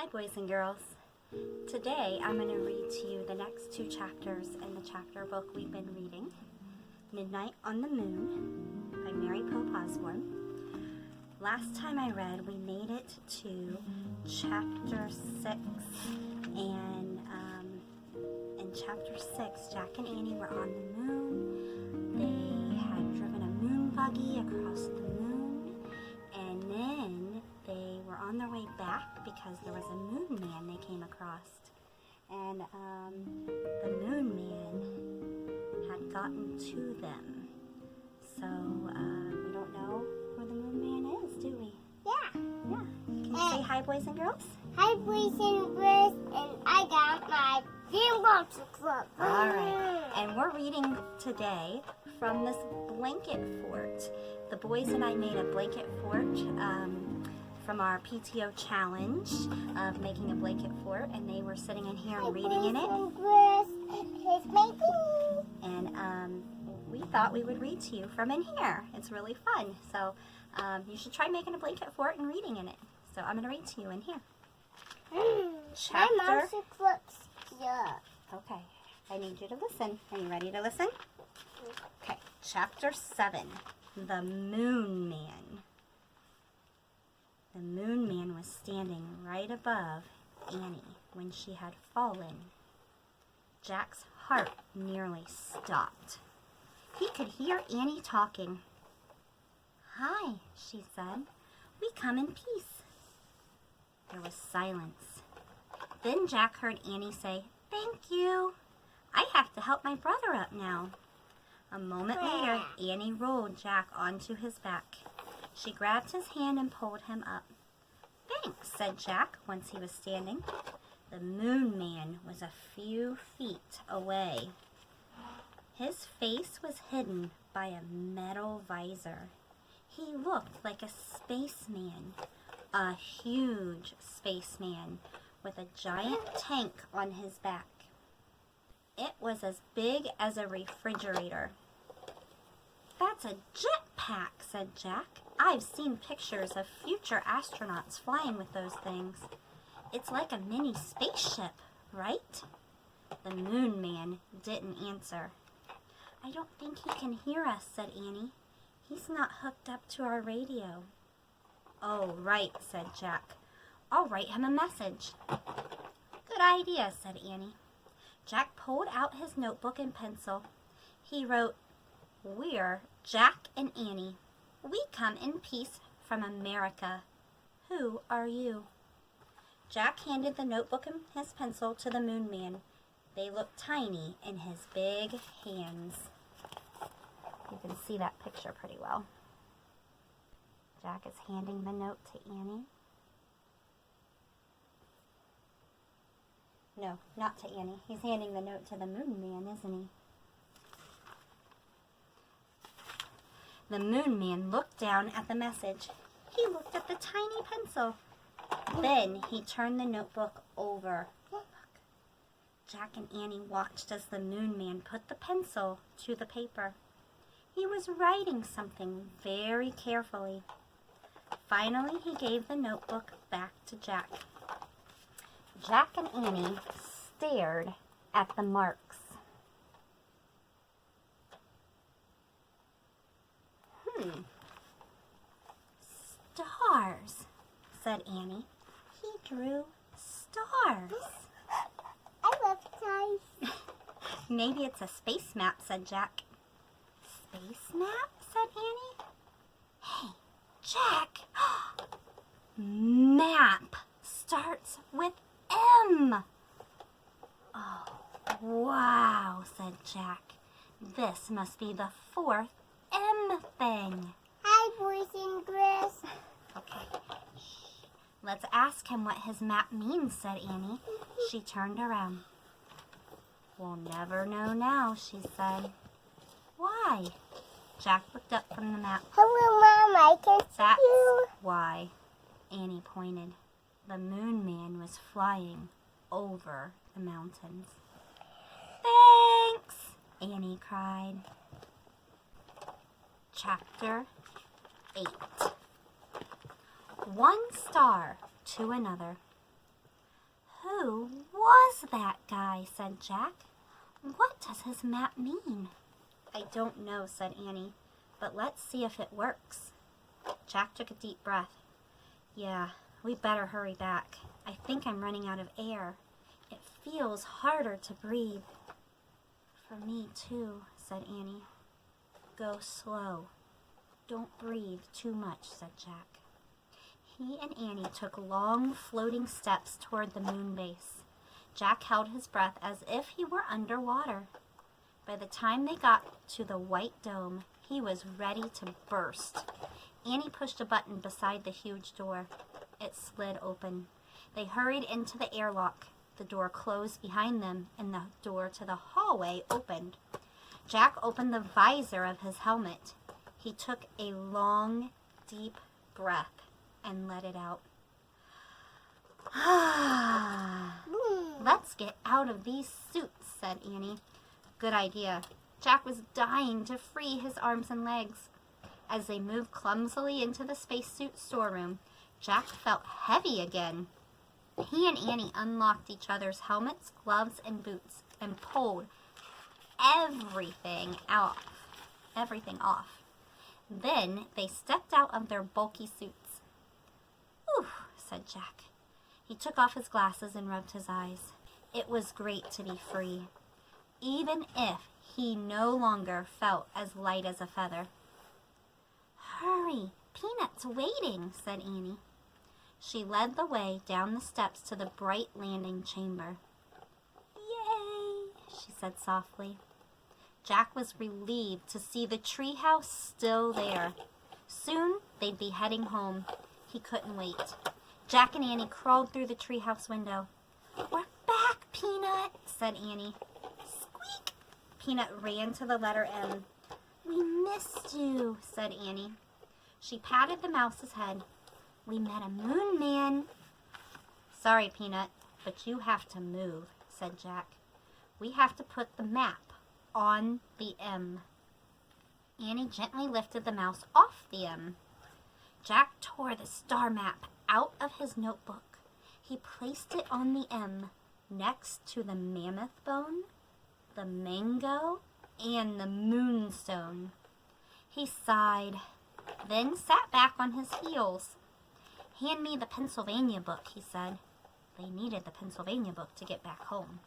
Hi boys and girls. Today I'm going to read to you the next two chapters in the chapter book we've been reading, Midnight on the Moon by Mary Pope Osborne. Last time I read we made it to chapter 6 and in chapter 6 Jack and Annie were on the moon. They had driven a moon buggy across the moon and then they were on their way back because there was a moon man they came across. And the moon man had gotten to them. So we don't know where the moon man is, do we? Yeah. Can you say hi, boys and girls? Hi, boys and girls, and I got my rainbow club. All right. And we're reading today from this blanket fort. The boys and I made a blanket fort from our PTO challenge of making a blanket fort, and they were sitting in here and reading in it. And we thought we would read to you from in here. It's really fun. So you should try making a blanket fort and reading in it. So I'm going to read to you in here. Chapter. Okay. I need you to listen. Are you ready to listen? Okay. Chapter 7. The Moon Man. The Moon Man was standing right above Annie when she had fallen. Jack's heart nearly stopped. He could hear Annie talking. "Hi," she said. "We come in peace." There was silence. Then Jack heard Annie say, "Thank you. I have to help my brother up now." A moment later, Annie rolled Jack onto his back. She grabbed his hand and pulled him up. "Thanks," said Jack once he was standing. The Moon Man was a few feet away. His face was hidden by a metal visor. He looked like a spaceman, a huge spaceman with a giant tank on his back. It was as big as a refrigerator. "That's a jetpack," said Jack. "I've seen pictures of future astronauts flying with those things. It's like a mini spaceship, right?" The Moon Man didn't answer. "I don't think he can hear us," said Annie. "He's not hooked up to our radio." "Oh, right," said Jack. "I'll write him a message." "Good idea," said Annie. Jack pulled out his notebook and pencil. He wrote, "We're Jack and Annie. We come in peace from America. Who are you?" Jack handed the notebook and his pencil to the Moon Man. They looked tiny in his big hands. You can see that picture pretty well. Jack is handing the note to Annie. No, not to Annie. He's handing the note to the Moon Man, isn't he? The Moon Man looked down at the message. He looked at the tiny pencil. Then he turned the notebook over. Look. Jack and Annie watched as the Moon Man put the pencil to the paper. He was writing something very carefully. Finally, he gave the notebook back to Jack. Jack and Annie stared at the marks. "Stars," said Annie. "He drew stars." I love stars. "Maybe it's a space map," said Jack. "Space map?" said Annie. "Hey, Jack! Map starts with M." "Oh, wow," said Jack. "This must be the fourth M thing." Hi, boys and girls. Okay. "Let's ask him what his map means," said Annie. She turned around. "We'll never know now," she said. "Why?" Jack looked up from the map. Hello, Mom. I can see "That's you. why," Annie pointed. The Moon Man was flying over the mountains. "Thanks!" Annie cried. Chapter 8. One star to another. Who was that guy? Said Jack. What does his map mean? I don't know, said Annie, but let's see if it works. Jack took a deep breath. Yeah, we better hurry back. I think I'm running out of air. It feels harder to breathe. For me too, said Annie. Go slow. Don't breathe too much, said Jack. He and Annie took long, floating steps toward the moon base. Jack held his breath as if he were underwater. By the time they got to the white dome, he was ready to burst. Annie pushed a button beside the huge door. It slid open. They hurried into the airlock. The door closed behind them, and the door to the hallway opened. Jack opened the visor of his helmet. He took a long, deep breath and let it out. Let's get out of these suits, said Annie. Good idea. Jack was dying to free his arms and legs. As they moved clumsily into the spacesuit storeroom, Jack felt heavy again. He and Annie unlocked each other's helmets, gloves, and boots and pulled everything off. Then they stepped out of their bulky suits. Whew, said Jack. He took off his glasses and rubbed his eyes. It was great to be free, even if he no longer felt as light as a feather. Hurry, Peanut's waiting, said Annie. She led the way down the steps to the bright landing chamber. Yay, she said softly. Jack was relieved to see the treehouse still there. Soon they'd be heading home. He couldn't wait. Jack and Annie crawled through the treehouse window. We're back, Peanut, said Annie. Squeak! Peanut ran to the letter M. We missed you, said Annie. She patted the mouse's head. We met a moon man. Sorry, Peanut, but you have to move, said Jack. We have to put the map on the M. Annie gently lifted the mouse off the M. Jack tore the star map out of his notebook. He placed it on the M next to the mammoth bone, the mango, and the moonstone. He sighed, then sat back on his heels. Hand me the Pennsylvania book, he said. They needed the Pennsylvania book to get back home.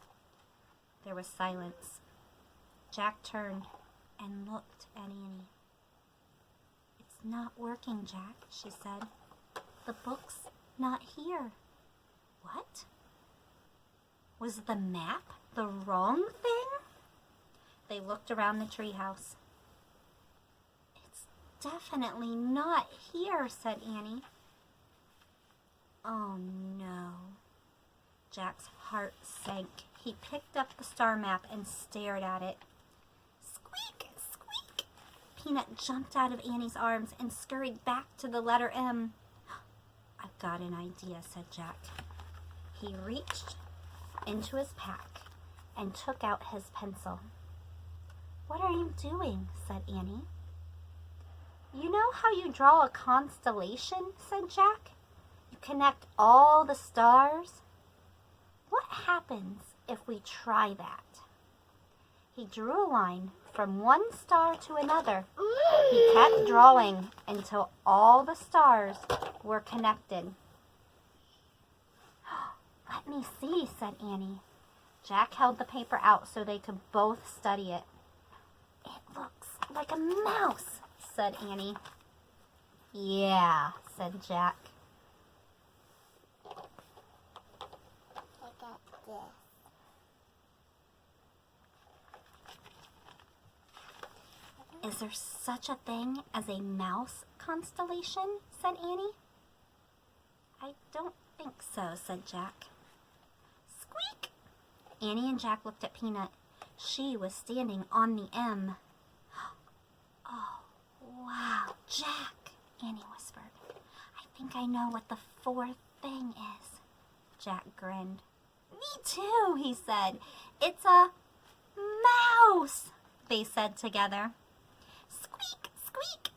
There was silence. Jack turned and looked at Annie. It's not working, Jack, she said. The book's not here. What? Was the map the wrong thing? They looked around the treehouse. It's definitely not here, said Annie. Oh no. Jack's heart sank. He picked up the star map and stared at it. Squeak! Squeak! Peanut jumped out of Annie's arms and scurried back to the letter M. I've got an idea, said Jack. He reached into his pack and took out his pencil. What are you doing? Said Annie. You know how you draw a constellation? Said Jack. You connect all the stars. What happens if we try that? He drew a line from one star to another. He kept drawing until all the stars were connected. Let me see, said Annie. Jack held the paper out so they could both study it. It looks like a mouse, said Annie. Yeah, said Jack. I got this. Is there such a thing as a mouse constellation? Said Annie. I don't think so, said Jack. Squeak! Annie and Jack looked at Peanut. She was standing on the M. Oh, wow, Jack, Annie whispered. I think I know what the fourth thing is. Jack grinned. Me too, he said. It's a mouse, they said together. Squeak, squeak.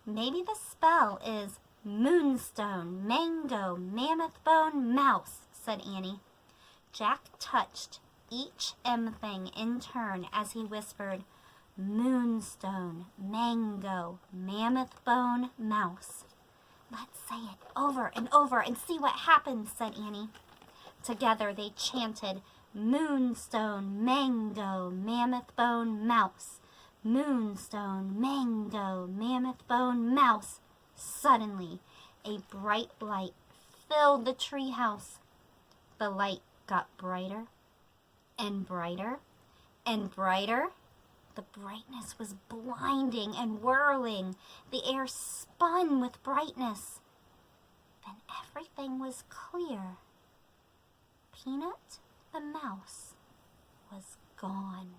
Maybe the spell is moonstone, mango, mammoth bone, mouse, said Annie. Jack touched each thing in turn as he whispered, Moonstone, mango, mammoth bone, mouse. Let's say it over and over and see what happens, said Annie. Together they chanted, Moonstone, mango, mammoth bone, mouse. Moonstone, mango, mammoth bone, mouse. Suddenly, a bright light filled the treehouse. The light got brighter and brighter and brighter. The brightness was blinding and whirling. The air spun with brightness. Then everything was clear. Peanut the mouse was gone.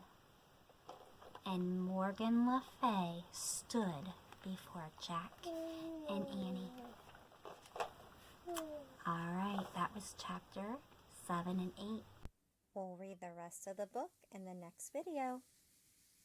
And Morgan Le Fay stood before Jack and Annie. All right, that was chapter 7 and 8. We'll read the rest of the book in the next video.